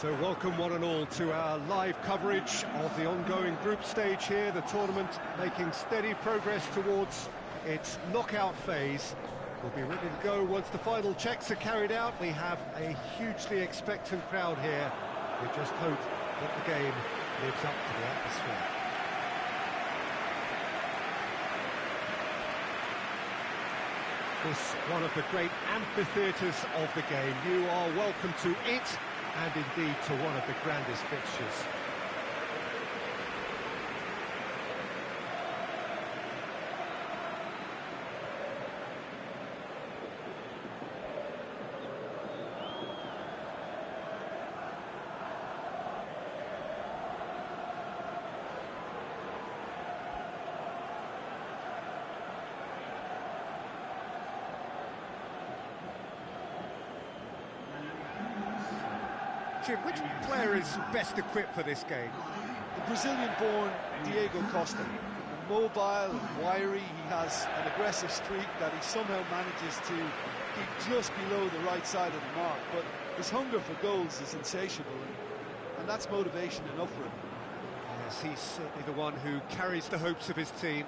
So welcome one and all to our live coverage of the ongoing group stage here, the tournament making steady progress towards its knockout phase. We'll be ready to go once the final checks are carried out. We have a hugely expectant crowd here. We just hope that the game lives up to the atmosphere. This one of the great amphitheatres of the game. You are welcome to it, and indeed to one of the grandest fixtures. Jim, which player is best equipped for this game? The Brazilian-born Diego Costa. Mobile and wiry, he has an aggressive streak that he somehow manages to keep just below the right side of the mark, but his hunger for goals is insatiable, and that's motivation enough for him. Yes, he's certainly the one who carries the hopes of his team.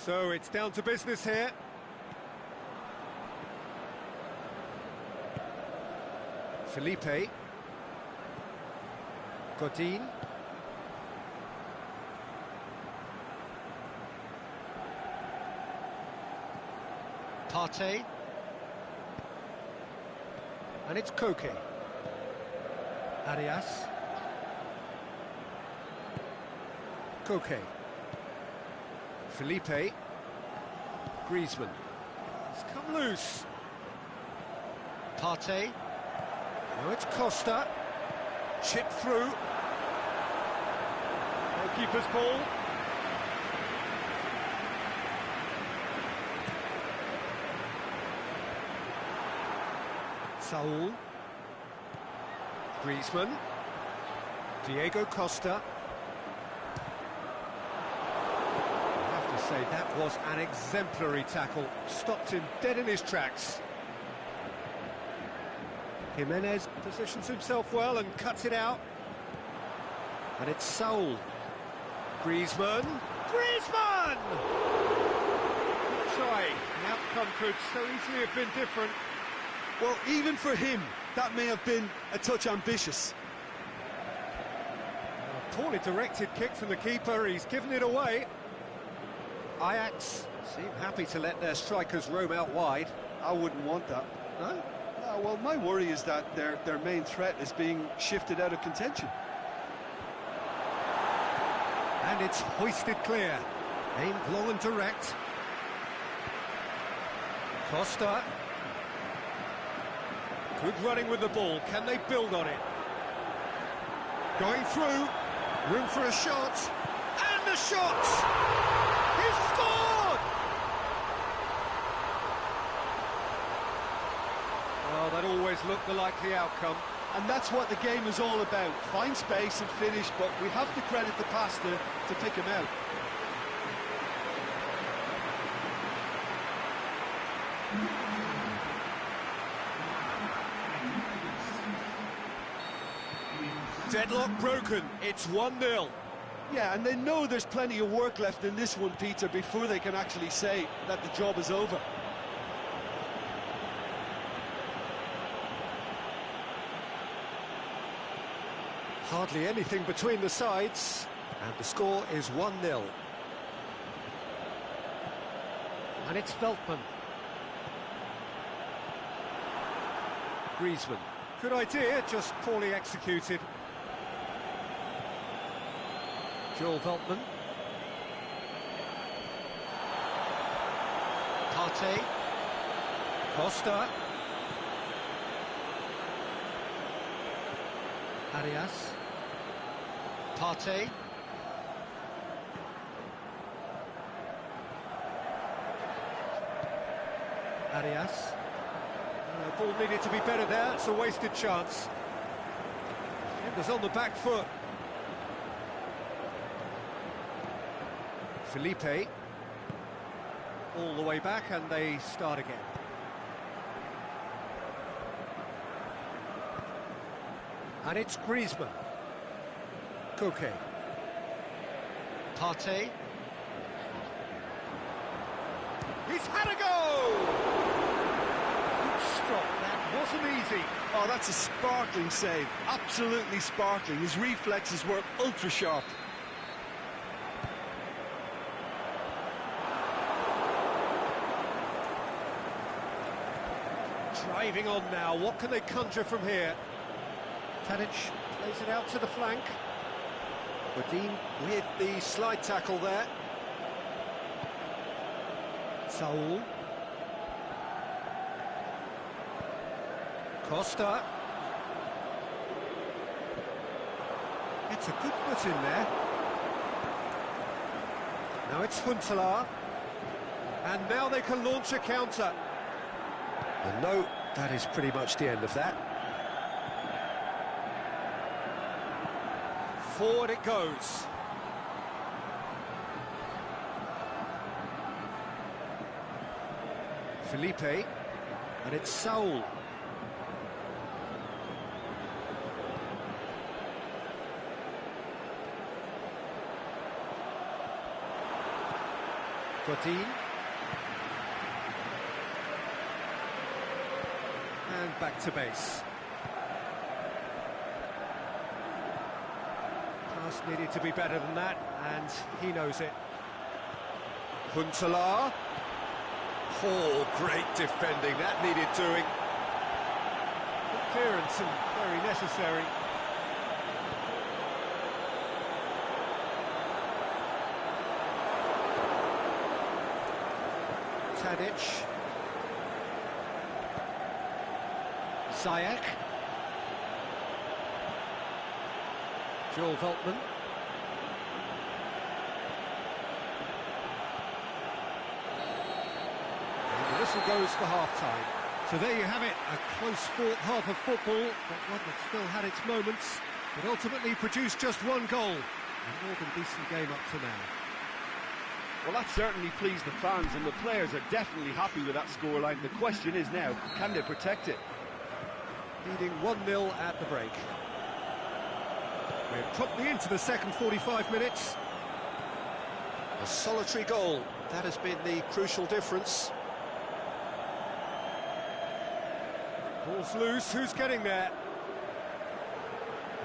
So it's down to business here. Felipe. Godin. Partey. And it's Koke. Arias. Koke. Felipe. Griezmann. It's come loose. Partey. Now it's Costa. Chip through. Goalkeeper's ball. Saul. Griezmann. Diego Costa. That was an exemplary tackle, stopped him dead in his tracks. Jimenez positions himself well and cuts it out. And it's Saul. Griezmann. Griezmann! Good try. The outcome could so easily have been different. Well, even for him, that may have been a touch ambitious. A poorly directed kick from the keeper, he's given it away. Ajax seem happy to let their strikers roam out wide. I wouldn't want that. No? Well, my worry is that their main threat is being shifted out of contention. And it's hoisted clear. Aimed long and direct. Costa. Good running with the ball. Can they build on it? Going through. Room for a shot. And the shot! He's scored! Well, that always looked the likely outcome. And that's what the game is all about. Find space and finish, but we have to credit the passer to pick him out. Deadlock broken. It's 1-0. Yeah, and they know there's plenty of work left in this one, Peter, before they can actually say that the job is over. Hardly anything between the sides, and the score is 1-0. And it's Veltman. Griezmann. Good idea, just poorly executed. Joel Veltman. Partey. Costa. Arias. Partey. Arias. The ball needed to be better there, it's a wasted chance. It was on the back foot. Felipe. All the way back and they start again. And it's Griezmann. Koke. Partey. He's had a go! Good stop, that wasn't easy. Oh, that's a sparkling save. Absolutely sparkling. His reflexes were ultra sharp. Driving on now, what can they conjure from here? Tadic plays it out to the flank. Godin with the slide tackle there. Saul. Costa. It's a good foot in there. Now it's Huntelaar. And now they can launch a counter. And no, that is pretty much the end of that. Forward it goes. Felipe, and it's Saul. Godin. And back to base. Pass needed to be better than that, and he knows it. Huntelaar. Oh, great defending, that needed doing. Good clearance and very necessary. Tadic. Ziyech. Joel Veltman. And the whistle goes for half-time. So there you have it, a close-fought half of football, but one that still had its moments, but ultimately produced just one goal. A more than decent game up to now. Well, that certainly pleased the fans, and the players are definitely happy with that scoreline. The question is now, can they protect it? Leading 1-0 at the break. We're promptly into the second 45 minutes. A solitary goal, that has been the crucial difference. Ball's loose, who's getting there?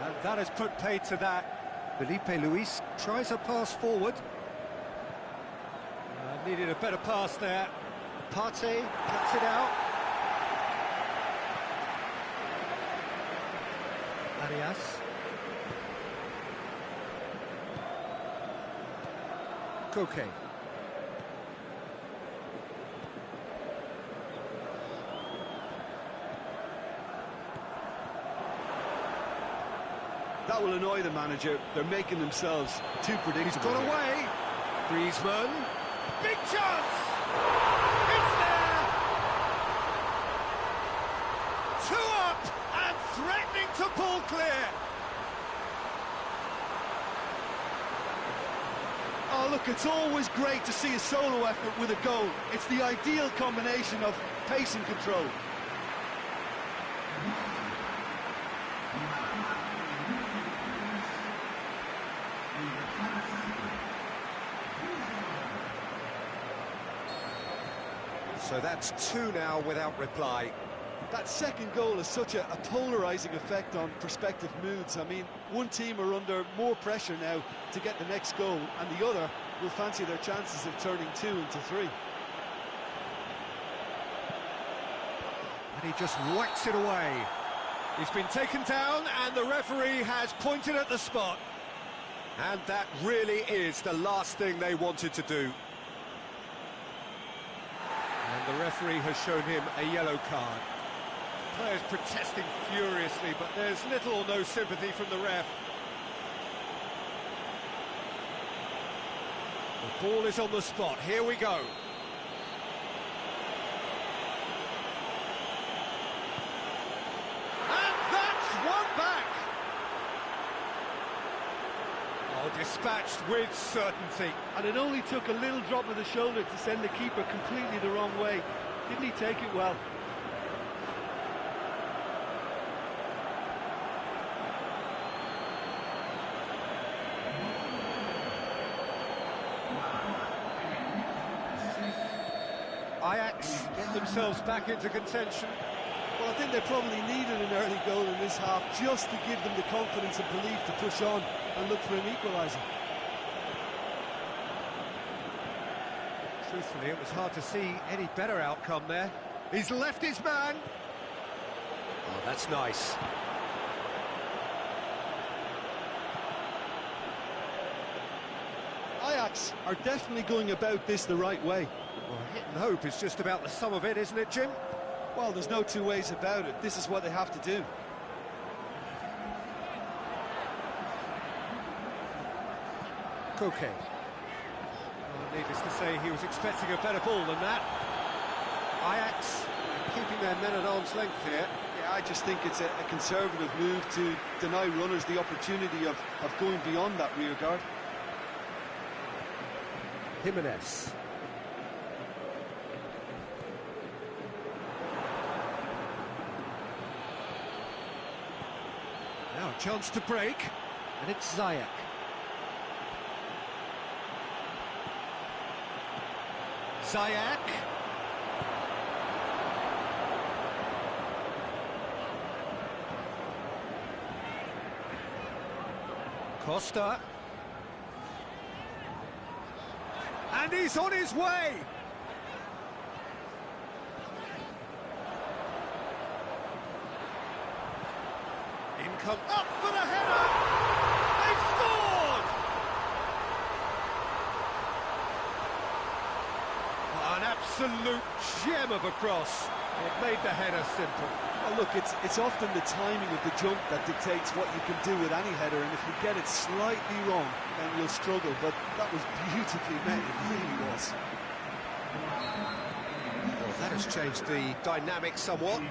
And that has put paid to that. Felipe Luis tries a pass forward. Needed a better pass there. Partey cuts it out. Arias. Koke. That will annoy the manager. They're making themselves too predictable. He's got away. Griezmann. Big chance! It's there! 2 up and threatening to pull clear. Oh, look, it's always great to see a solo effort with a goal. It's the ideal combination of pace and control. So that's 2 now without reply. That second goal has such a polarising effect on prospective moods. I mean, one team are under more pressure now to get the next goal, and the other will fancy their chances of turning 2 into 3. And he just whacks it away. He's been taken down, and the referee has pointed at the spot. And that really is the last thing they wanted to do. And the referee has shown him a yellow card. Players protesting furiously, but there's little or no sympathy from the ref. The ball is on the spot. Here we go. Oh, dispatched with certainty. And it only took a little drop of the shoulder to send the keeper completely the wrong way. Didn't he take it well? Ajax get themselves back into contention. Well, I think they probably needed an early goal in this half just to give them the confidence and belief to push on and look for an equaliser. Truthfully, it was hard to see any better outcome there. He's left his man. Oh, that's nice. Ajax are definitely going about this the right way. Well, hit and hope is just about the sum of it, isn't it, Jim? Well, there's no two ways about it. This is what they have to do. Koke. Well, needless to say, he was expecting a better ball than that. Ajax keeping their men at arm's length here. Yeah, I just think it's a conservative move to deny runners the opportunity of going beyond that rear guard. Jimenez. Now a chance to break, and it's Ziyech. Ziyech. Costa. And he's on his way! Income up for the header! They've scored! An absolute gem of a cross. It made the header simple. Well, look, it's often the timing of the jump that dictates what you can do with any header, and if you get it slightly wrong, then you'll struggle. But that was beautifully made, it really was. Well, that has changed the dynamic somewhat.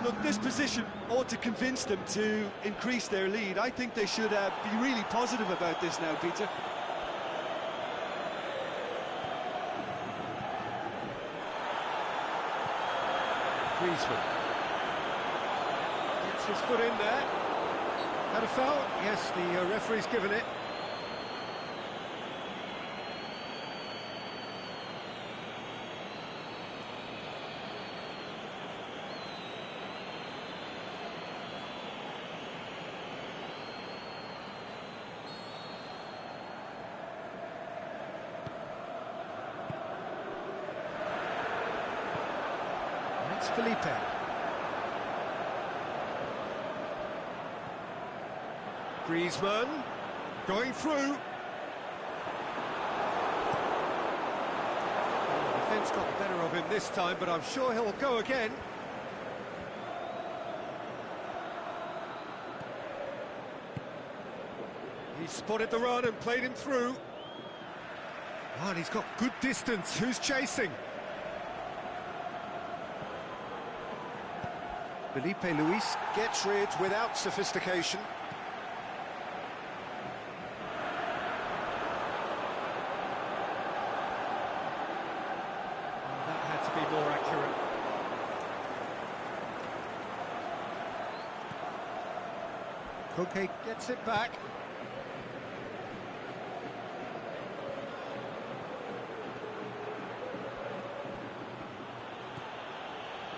Look, this position ought to convince them to increase their lead. I think they should be really positive about this now, Peter. Griezmann. Gets his foot in there. Had a foul? Yes, the referee's given it. It's Felipe. Griezmann going through. The defence got the better of him this time, but I'm sure he'll go again. He spotted the run and played him through. Oh, and he's got good distance. Who's chasing? Felipe Luis gets rid without sophistication. That had to be more accurate. Koke gets it back.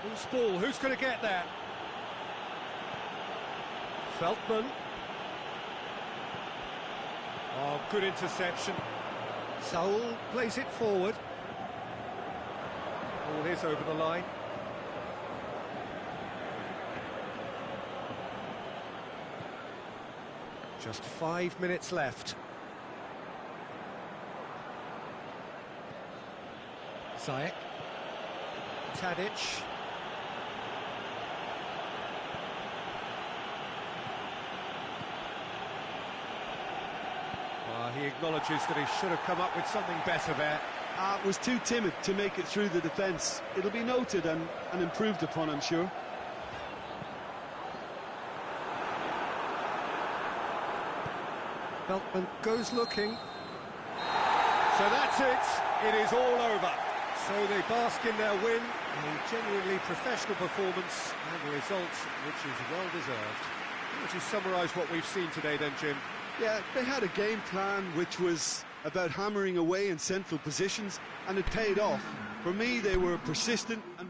Loose ball, who's going to get that? Feldman. Oh, good interception. Saul plays it forward. Ball is over the line. Just 5 minutes left. Ziyech. Tadic. He acknowledges that he should have come up with something better there. Was too timid to make it through the defence. It'll be noted and improved upon, I'm sure. Feldman goes looking. So that's it. It is all over. So they bask in their win, a genuinely professional performance, and a result which is well-deserved. Would you summarise what we've seen today then, Jim? Yeah, they had a game plan which was about hammering away in central positions, and it paid off. For me, they were persistent and...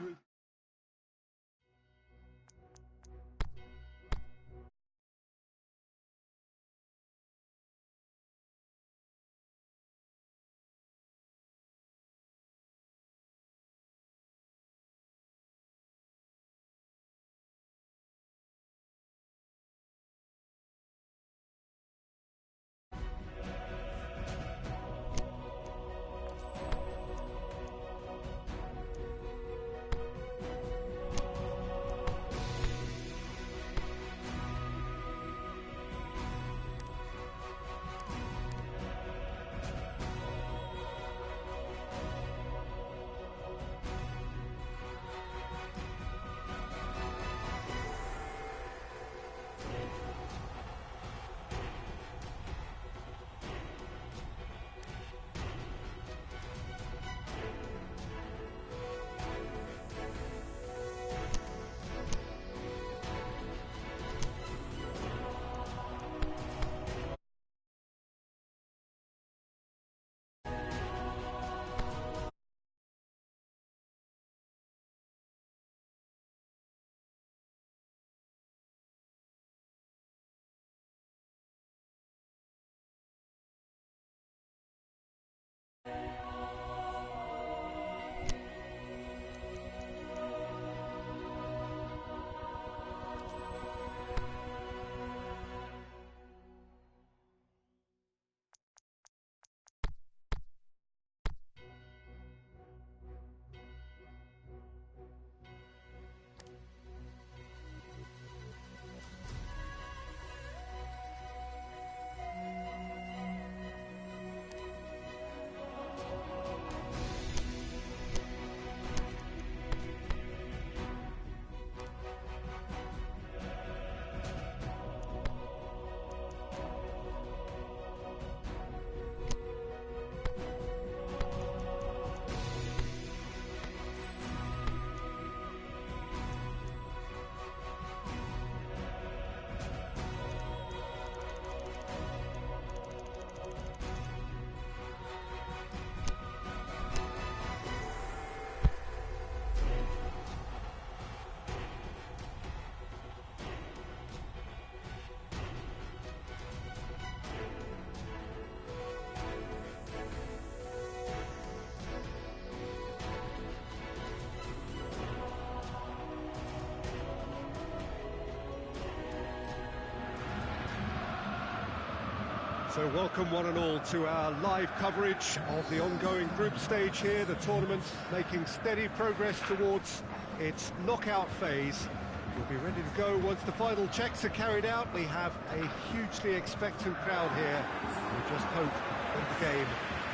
So welcome one and all to our live coverage of the ongoing group stage here, the tournament making steady progress towards its knockout phase. We'll be ready to go once the final checks are carried out. We have a hugely expectant crowd here. We just hope that the game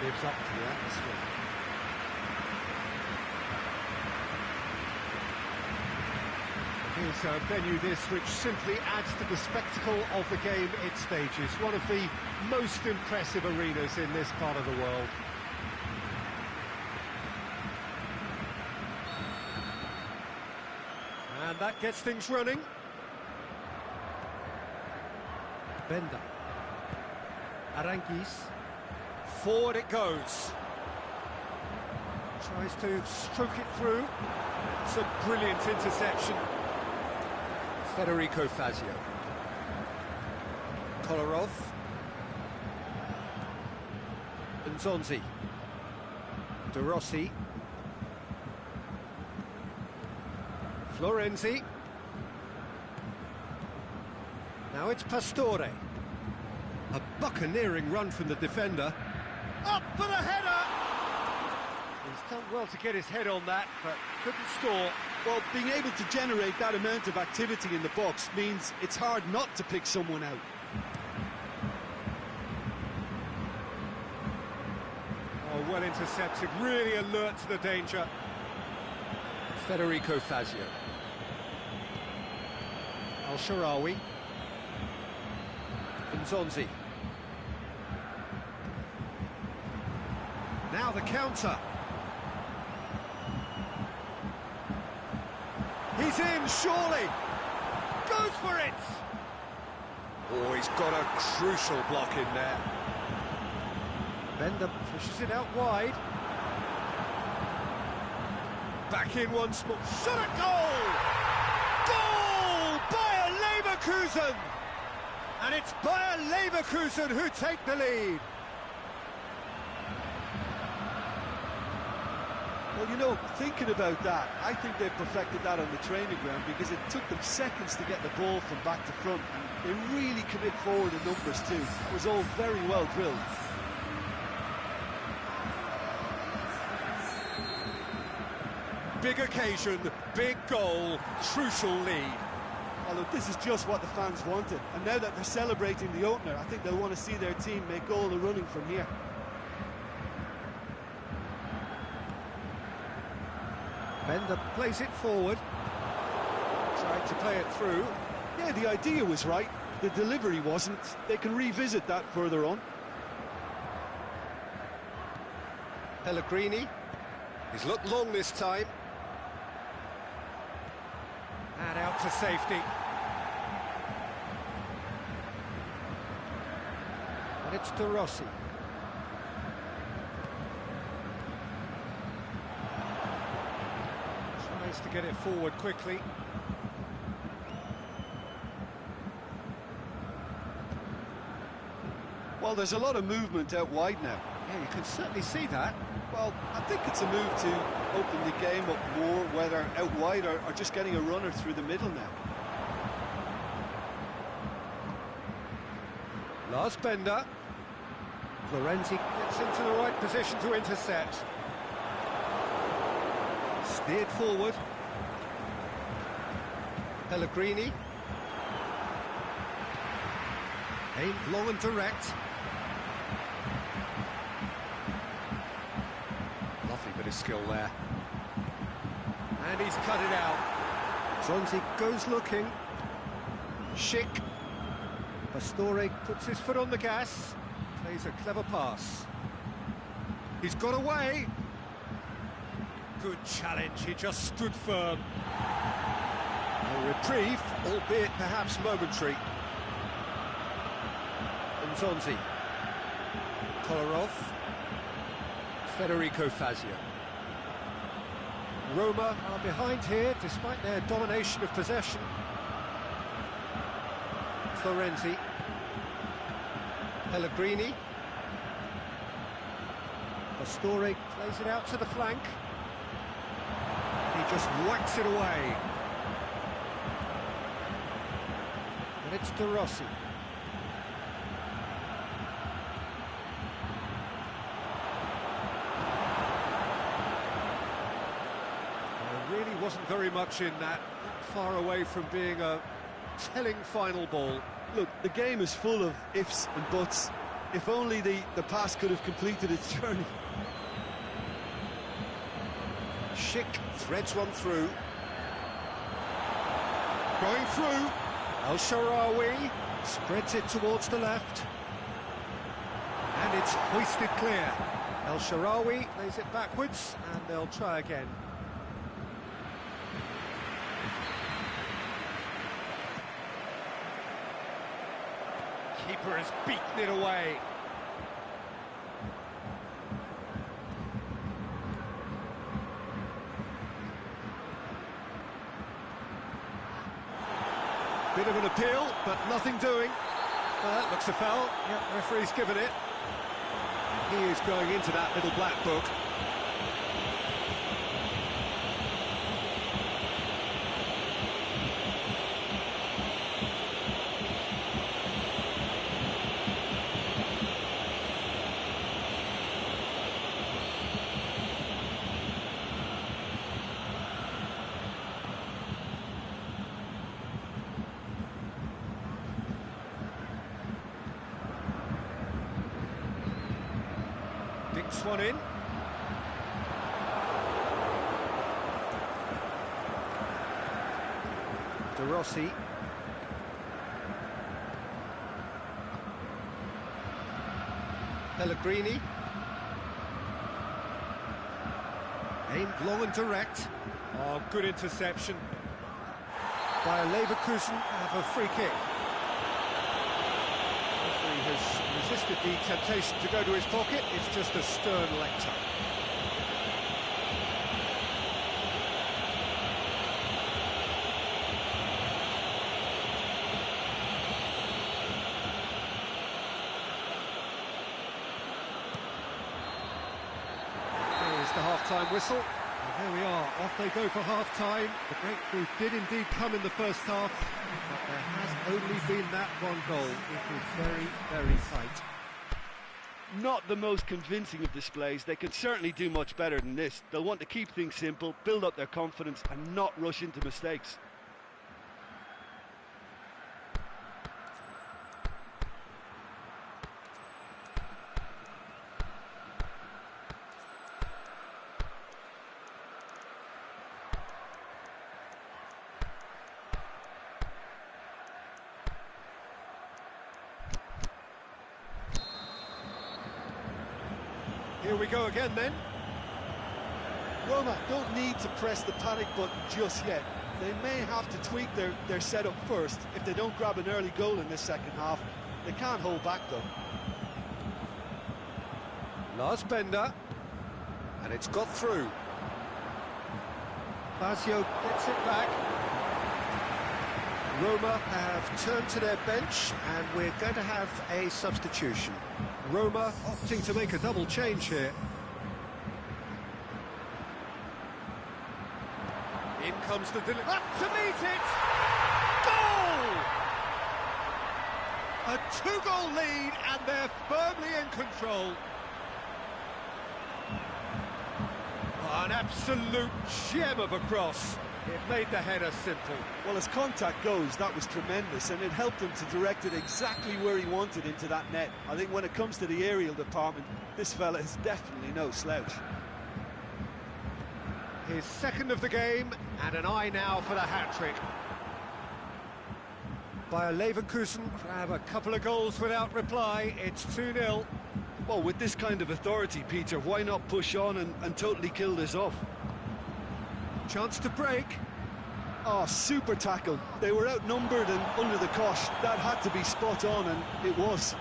lives up to the atmosphere. Here's a venue this which simply adds to the spectacle of the game it stages. One of the most impressive arenas in this part of the world. And that gets things running. Benda. Aranguiz. Forward it goes. Tries to stroke it through. It's a brilliant interception. Federico Fazio. Kolarov. Nzonzi. De Rossi. Florenzi. Now it's Pastore. A buccaneering run from the defender. Up for the header! He's done well to get his head on that, but couldn't score. Well, being able to generate that amount of activity in the box means it's hard not to pick someone out. Oh, well intercepted, really alert to the danger. Federico Fazio. Al-Sharawi. Nzonzi. Now the counter. He's in, surely. Goes for it. Oh, he's got a crucial block in there. Bender pushes it out wide. Back in once more. Shot at goal! Goal! Bayer Leverkusen! And it's Bayer Leverkusen who take the lead. Well, you know, thinking about that, I think they've perfected that on the training ground because it took them seconds to get the ball from back to front. And they really commit forward in numbers too. It was all very well drilled. Big occasion, big goal, crucial lead. Oh, look, this is just what the fans wanted. And now that they're celebrating the opener, I think they'll want to see their team make all the running from here. Bender plays it forward. Tried to play it through. Yeah, the idea was right. The delivery wasn't. They can revisit that further on. Pellegrini. He's looked long this time. And out to safety. And it's De Rossi. Tries to get it forward quickly. Well, there's a lot of movement out wide now. Yeah, you can certainly see that. Well, I think it's a move to open the game up more, whether out wide or just getting a runner through the middle now. Lars Bender. Florenzi gets into the right position to intercept. Steered forward. Pellegrini. Aimed long and direct. Lovely bit of skill there. And he's cut it out. Zonzi goes looking. Schick. Pastore puts his foot on the gas. Plays a clever pass. He's got away. Good challenge, he just stood firm. A reprieve, albeit perhaps momentary. Zonzi. Kolarov. Federico Fazio. Roma are behind here, despite their domination of possession. Florenzi. Pellegrini. Pastore plays it out to the flank. He just whacks it away. And it's De Rossi. There really wasn't very much in that, not far away from being a telling final ball. Look, the game is full of ifs and buts. If only the pass could have completed its journey. Schick threads one through. Going through. El-Shaarawy spreads it towards the left. And it's hoisted clear. El-Shaarawy plays it backwards, and they'll try again. Keeper has beaten it away. Bit of an appeal, but nothing doing. Looks a foul. Yep, referee's given it. He is going into that little black book. Dinks one in. De Rossi. Pellegrini. Aimed long and direct. Oh, good interception. By Leverkusen have a free kick. Referee has resisted the temptation to go to his pocket. It's just a stern lecture. Here's the half-time whistle. And here we are, off they go for half-time. The breakthrough did indeed come in the first half, but there has only been that one goal. It was very, very tight. Not the most convincing of displays. They can certainly do much better than this. They'll want to keep things simple, build up their confidence and not rush into mistakes. Here we go again then. Roma don't need to press the panic button just yet. They may have to tweak their setup first. If they don't grab an early goal in this second half, they can't hold back though. Lars Bender, and it's got through. Basio gets it back. Roma have turned to their bench, and we're going to have a substitution. Roma opting to make a double change here. In comes the delivery. Up to meet it! Goal! A two-goal lead, and they're firmly in control. An absolute gem of a cross. It made the header simple. Well, as contact goes, that was tremendous, and it helped him to direct it exactly where he wanted into that net. I think when it comes to the aerial department, this fella is definitely no slouch. His second of the game, and an eye now for the hat-trick. Bayer Leverkusen grab a couple of goals without reply. It's 2-0. Well, with this kind of authority, Peter, why not push on and totally kill this off? Chance to break. Oh, super tackle. They were outnumbered and under the cosh. That had to be spot on, and it was.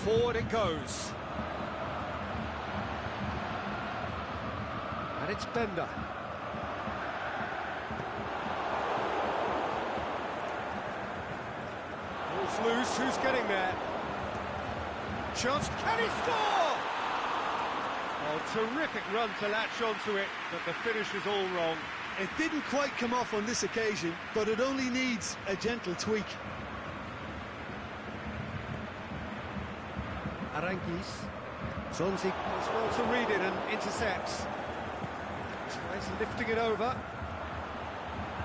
Forward it goes. And it's Bender. Ball's loose, who's getting there? Chance, can he score? Oh, terrific run to latch onto it, but the finish is all wrong. It didn't quite come off on this occasion, but it only needs a gentle tweak. Aranguiz. Zonzi does well to read it and intercepts. Tries lifting it over.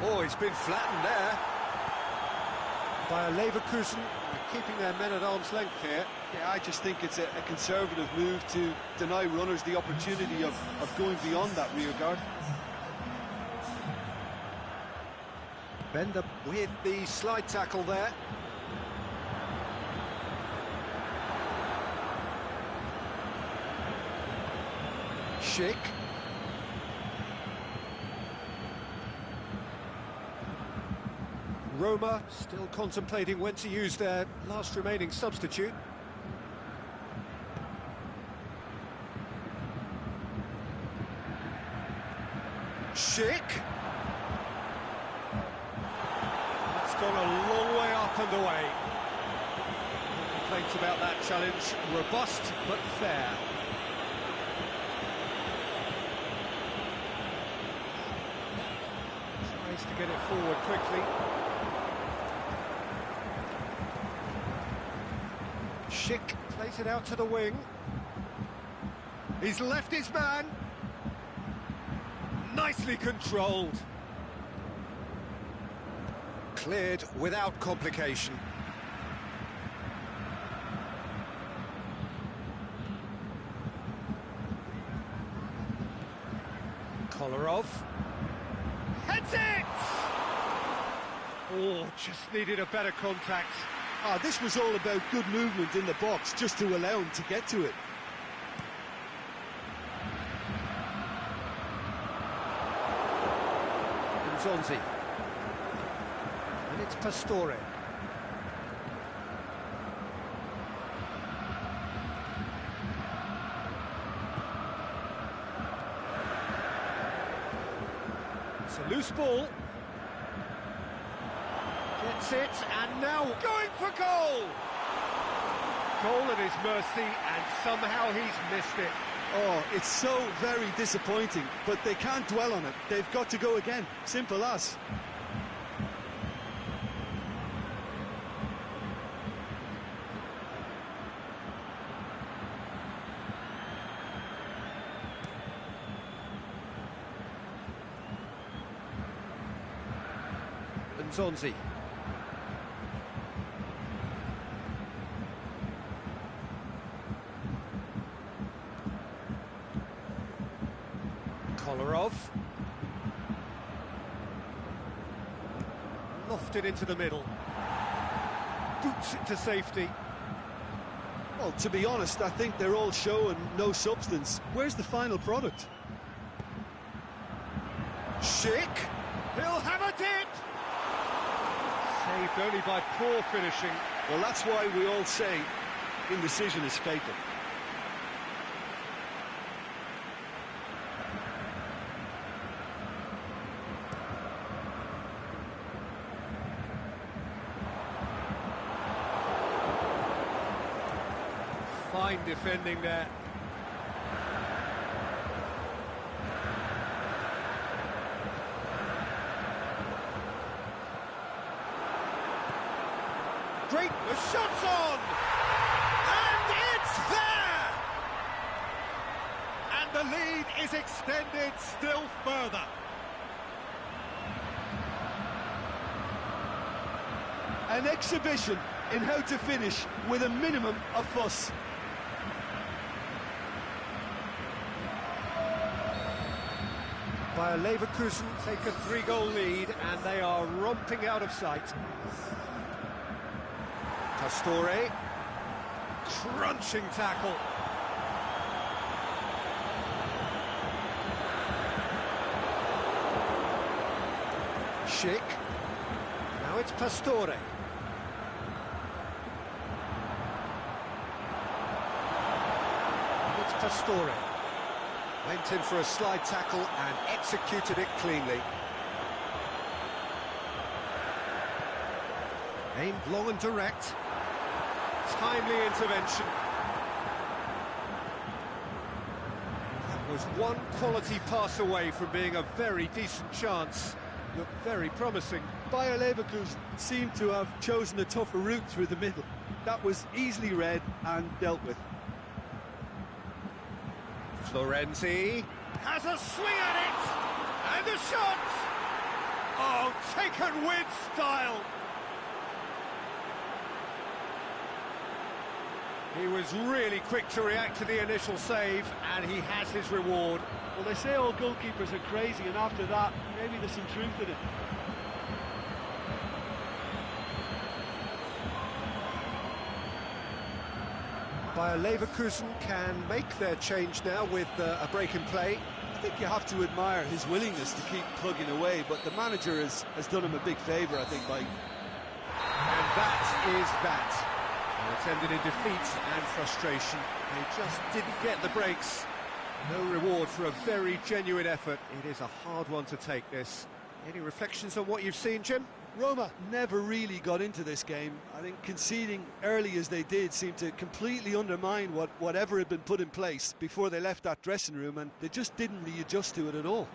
Oh, he's been flattened there. By a Leverkusen, keeping their men at arm's length here. Yeah, I just think it's a conservative move to deny runners the opportunity of going beyond that rear guard. Bender with the slide tackle there. Schick. Roma still contemplating when to use their last remaining substitute. Schick. That's gone a long way up and away. No complaints about that challenge. Robust but fair. Tries to get it forward quickly. Schick plays it out to the wing. He's left his man. Nicely controlled. Cleared without complication. Kolarov. Heads it! Oh, just needed a better contact. This was all about good movement in the box, just to allow him to get to it. Zonzi. And it's Pastore. It's a loose ball. Gets it, and now going for goal! Goal at his mercy, and somehow he's missed it. Oh, it's so very disappointing, but they can't dwell on it. They've got to go again. Simple as. And Zonzi. Kolarov. Lofted into the middle. Boots it to safety. Well, to be honest, I think they're all show and no substance. Where's the final product? Schick. He'll have a dip. Saved only by poor finishing. Well, that's why we all say indecision is fatal. Fine defending there. Great, the shot's on! And it's there! And the lead is extended still further. An exhibition in how to finish with a minimum of fuss. Bayer Leverkusen take a 3-goal lead, and they are romping out of sight. Pastore, crunching tackle. Schick. Now it's Pastore. And it's Pastore. Went in for a slide tackle and executed it cleanly. Aimed long and direct. Timely intervention. That was one quality pass away from being a very decent chance. Looked very promising. Bayer Leverkusen seemed to have chosen a tougher route through the middle. That was easily read and dealt with. Florenzi has a swing at it, and a shot! Oh, taken with style! He was really quick to react to the initial save, and he has his reward. Well, they say all goalkeepers are crazy, and after that, maybe there's some truth in it. Bayer Leverkusen can make their change now with a break in play. I think you have to admire his willingness to keep plugging away, but the manager has done him a big favour, I think, by... And that is that. And it's ended in defeat and frustration. They just didn't get the breaks. No reward for a very genuine effort. It is a hard one to take, this. Any reflections on what you've seen, Jim? Roma never really got into this game. I think conceding early as they did seemed to completely undermine whatever had been put in place before they left that dressing room, and they just didn't readjust to it at all.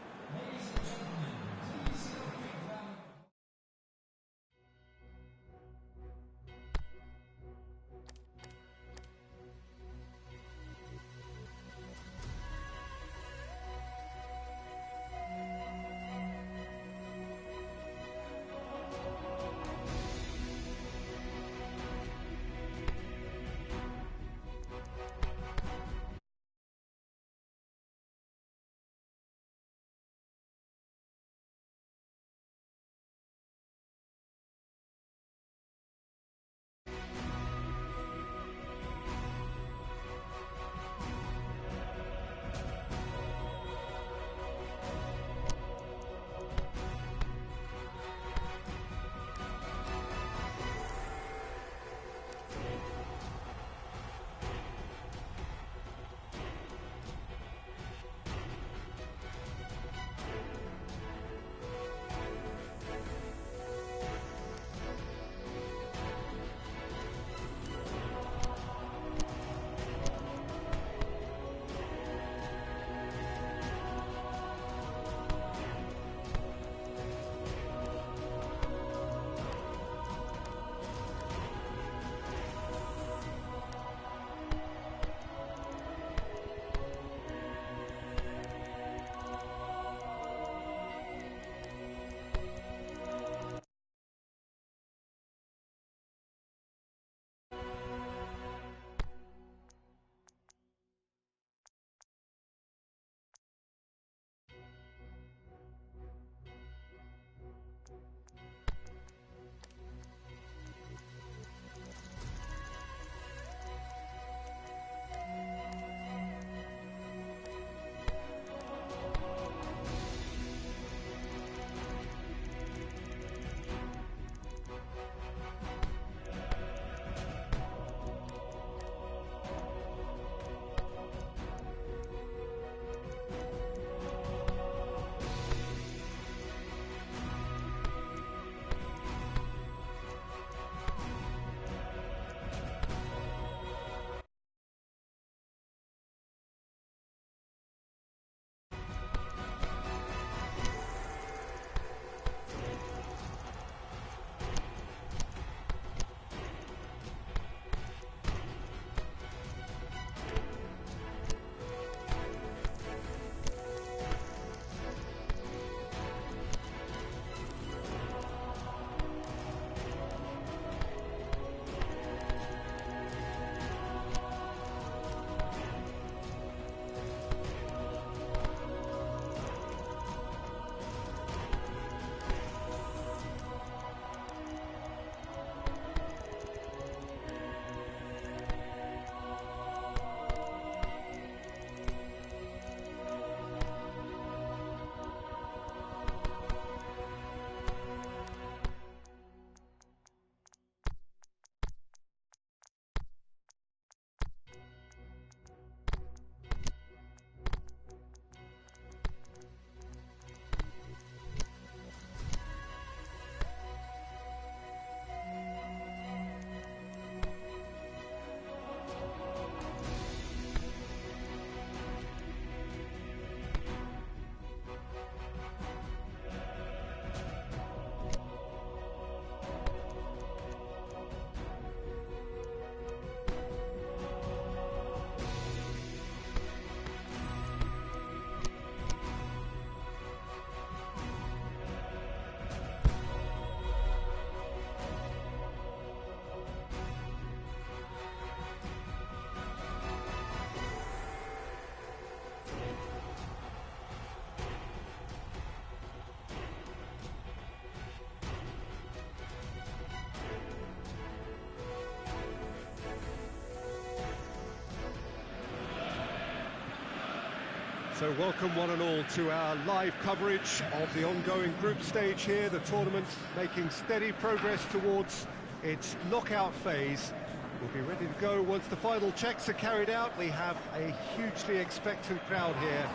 So welcome one and all to our live coverage of the ongoing group stage here, the tournament making steady progress towards its knockout phase. We'll be ready to go once the final checks are carried out. We have a hugely expectant crowd here.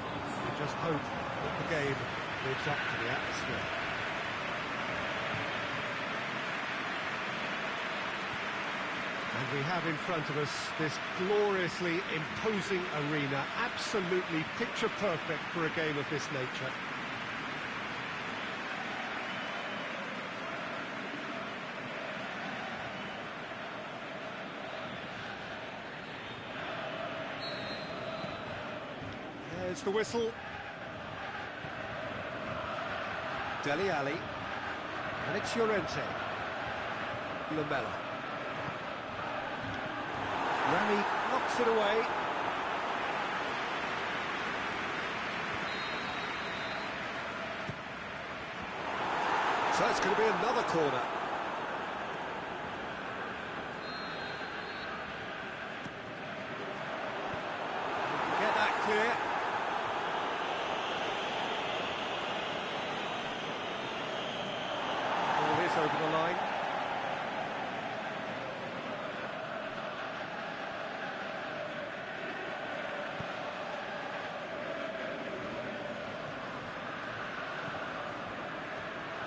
We just hope that the game lives up to the atmosphere. And we have in front of us this gloriously imposing arena, absolutely picture perfect for a game of this nature. There's the whistle. Dele Alli. And it's Llorente. Lamela. Rami knocks it away. So it's going to be another corner. Get that clear. Ball is over the line.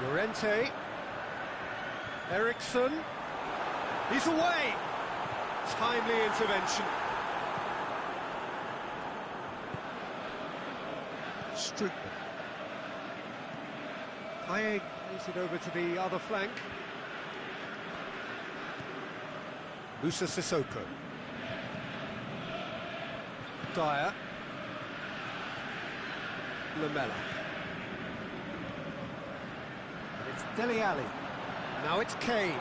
Llorente, Eriksson, he's away, timely intervention. Strickland. Hayek plays it over to the other flank. Musa Sissoko. Dyer. Lamela. It's Dele Alli. Now it's Kane.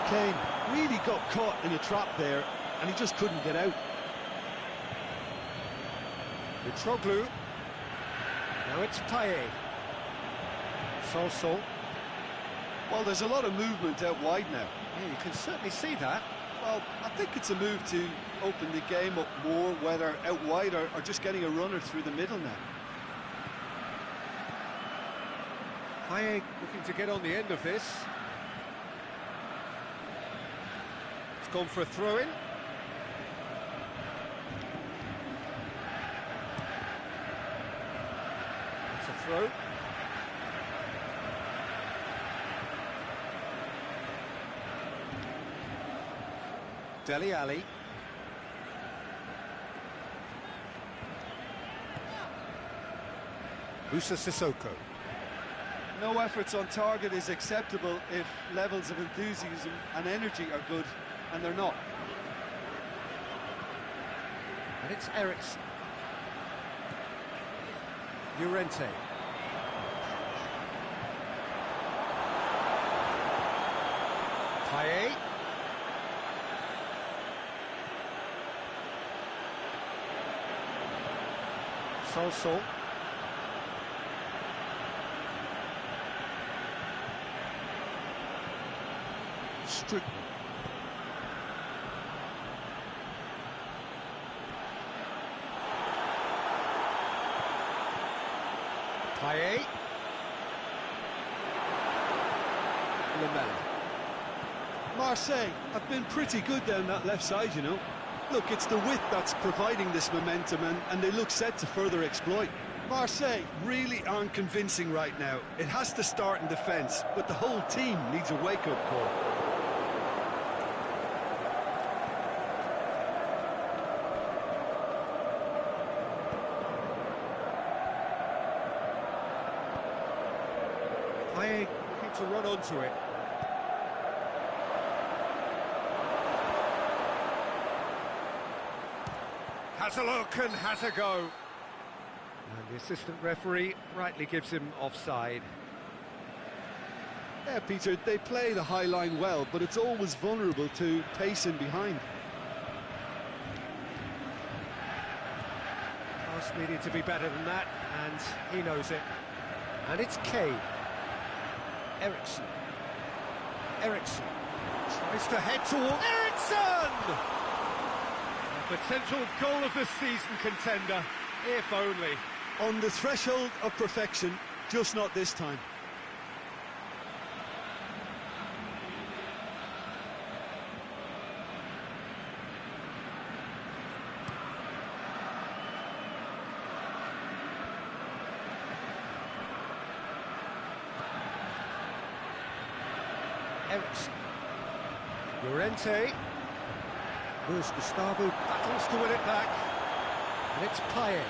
Kane really got caught in a trap there, and he just couldn't get out. Mitroglou. Now it's Payet. Solso. Well, there's a lot of movement out wide now. Yeah, you can certainly see that. Well, I think it's a move to open the game up more, whether out wide or just getting a runner through the middle now. Hayek looking to get on the end of this. It's gone for a throw-in. It's a throw. Dele Alli. Musa Sissoko. No efforts on target is acceptable if levels of enthusiasm and energy are good, and they're not. And it's Eriksson. Llorente. Payet. Solso. Strickland. Payet. Lamela. Marseille have been pretty good down that left side, you know. Look, it's the width that's providing this momentum, and they look set to further exploit. Marseille really aren't convincing right now. It has to start in defence, but the whole team needs a wake-up call. Hayek looking to run onto it. Has a look and has a go. And the assistant referee rightly gives him offside. Yeah, Peter, they play the high line well, but it's always vulnerable to pace in behind. Pass needed to be better than that, and he knows it. And it's Kane. Eriksson. Eriksson tries to head toward Eriksson! A potential goal of the season contender. If only. On the threshold of perfection, just not this time. Ericsson. Llorente. Luis Gustavo battles to win it back. And it's Payet.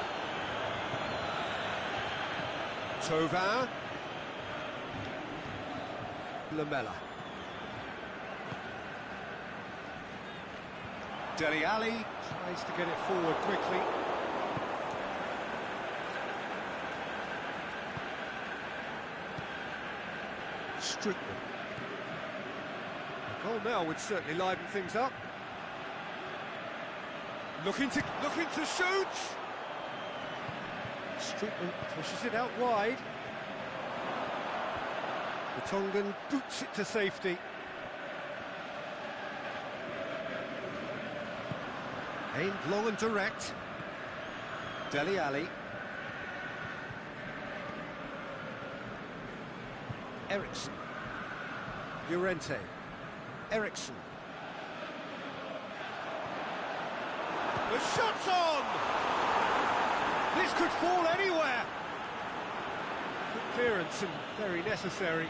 Tovin. Lamela. Dele Alli tries to get it forward quickly. Strickland. A goal now would certainly liven things up. Looking to shoot. Strickland pushes it out wide. The Tongan boots it to safety. Aimed long and direct. Dele Alli. Ericsson. Llorente. Ericsson. The shot's on! This could fall anywhere! Good clearance and very necessary.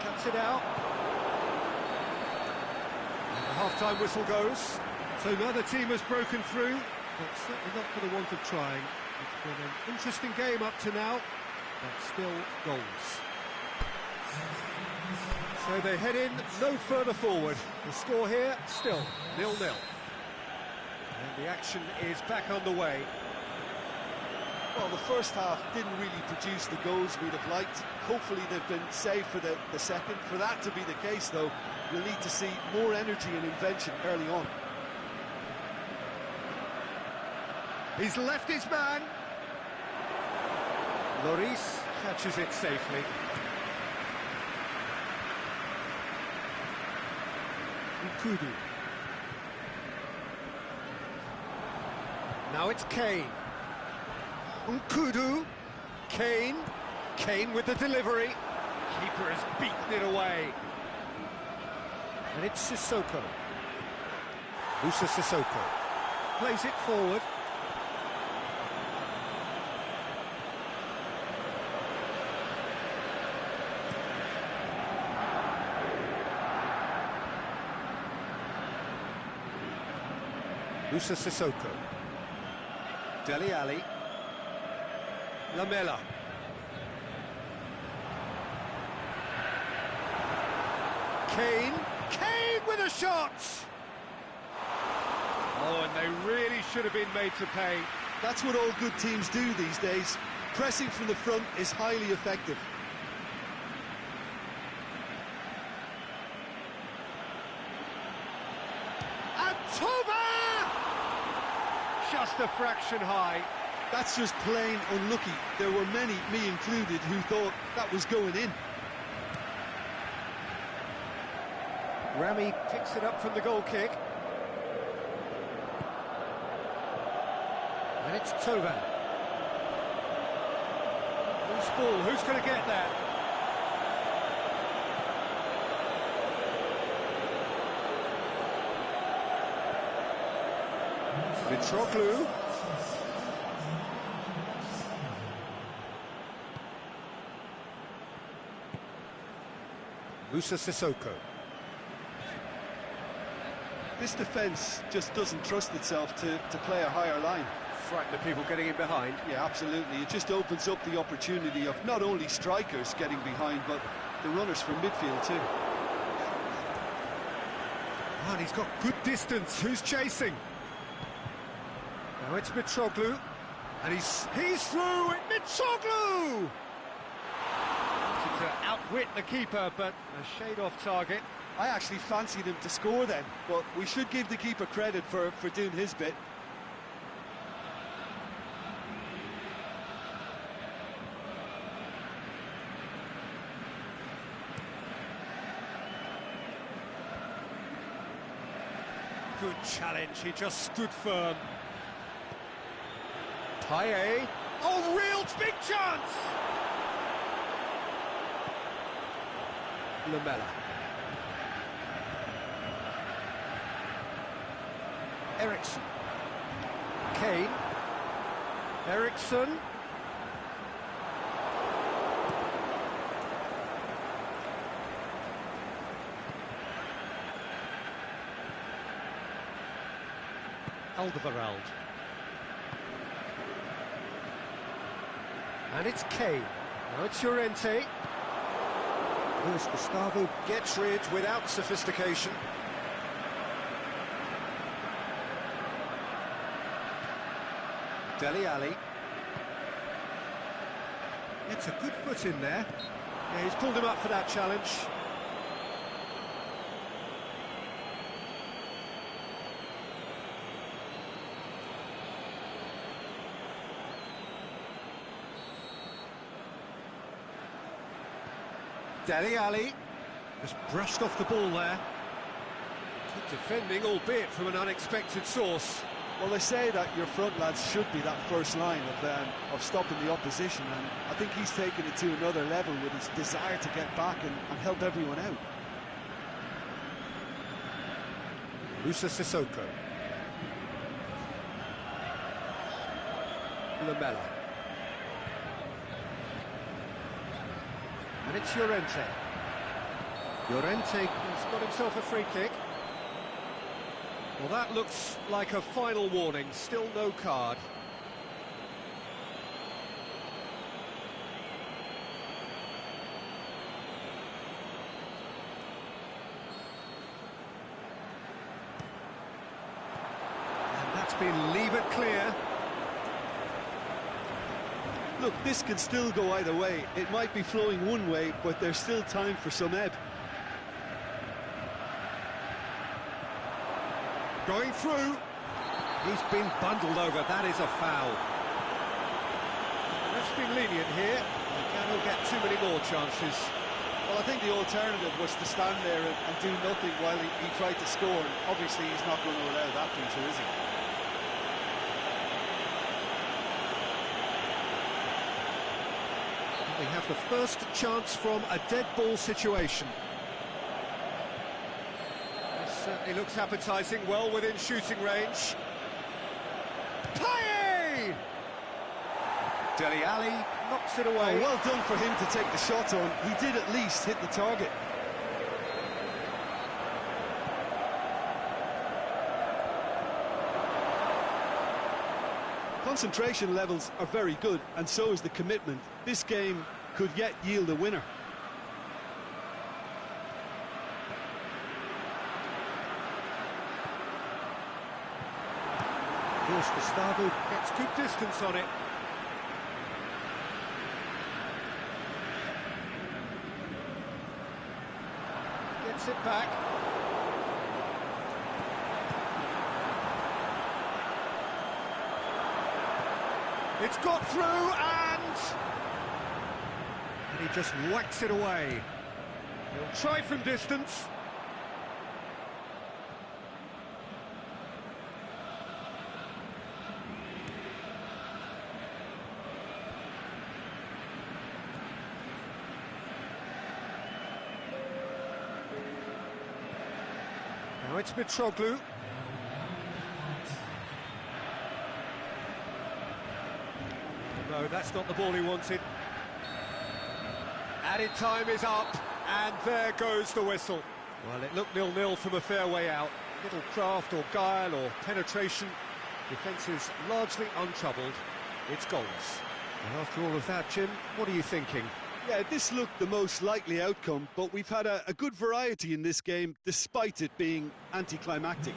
Cuts it out. And the half-time whistle goes. So neither team has broken through, but certainly not for the want of trying. It's been an interesting game up to now, but still goals. So they head in no further forward. The score here, still 0-0. And the action is back underway. Well, the first half didn't really produce the goals we'd have liked. Hopefully they've been saved for the second. For that to be the case, though, we'll need to see more energy and invention early on. He's left his man. Lloris catches it safely. Kudu. Now it's Kane. Nkudu. Kane. Kane with the delivery. Keeper has beaten it away. And it's Sissoko. Musa Sissoko. Plays it forward. Musa Sissoko. Dele Alli. Lamela. Kane. Kane with a shot! Oh, and they really should have been made to pay. That's what all good teams do these days. Pressing from the front is highly effective. And Tovin! Just a fraction high. That's just plain unlucky. There were many, me included, who thought that was going in. Rami picks it up from the goal kick. And it's Tovin. Loose ball, who's going to get that? Mitroglou. Musa Sissoko. This defence just doesn't trust itself to play a higher line. Frighten the people getting in behind. Yeah, absolutely. It just opens up the opportunity of not only strikers getting behind, but the runners from midfield too. Oh, and he's got good distance. Who's chasing? Now it's Mitroglou. And he's through. Mitroglou! To outwit the keeper, but a shade off target. I actually fancied him to score then, but we should give the keeper credit for doing his bit. Good challenge, he just stood firm. Paye. Oh, real big chance! Lamela. Ericsson. Kane. Ericsson. Alderweireld. And it's Kane. Now it's Llorente. Luis Gustavo gets rid without sophistication. Dele Alli. It's a good foot in there. Yeah, he's pulled him up for that challenge. Dele Alli just brushed off the ball there. Good defending, albeit from an unexpected source. Well, they say that your front lads should be that first line of stopping the opposition, and I think he's taken it to another level with his desire to get back and help everyone out. Musa Sissoko. Lamela. And it's Llorente. Llorente has got himself a free kick. Well, that looks like a final warning. Still no card. And that's been leave it clear. Look, this can still go either way. It might be flowing one way, but there's still time for some ebb. Going through. He's been bundled over. That is a foul. That's been lenient here. He cannot get too many more chances. Well, I think the alternative was to stand there and do nothing while he tried to score. And obviously, he's not going to allow that feature, is he? They have the first chance from a dead ball situation. This certainly looks appetising, well within shooting range. Paye! Dele Alli knocks it away. Oh, well done for him to take the shot on. He did at least hit the target. Concentration levels are very good, and so is the commitment. This game could yet yield a winner. Luis Gustavo gets good distance on it. Gets it back. It's got through and he just whacks it away. He'll try from distance. Now it's Mitroglou. No, that's not the ball he wanted. Added time is up, and there goes the whistle. Well, it looked 0-0 from a fair way out. Little craft or guile or penetration. Defence is largely untroubled. It's goalless. And after all of that, Jim, what are you thinking? Yeah, this looked the most likely outcome, but we've had a good variety in this game, despite it being anticlimactic.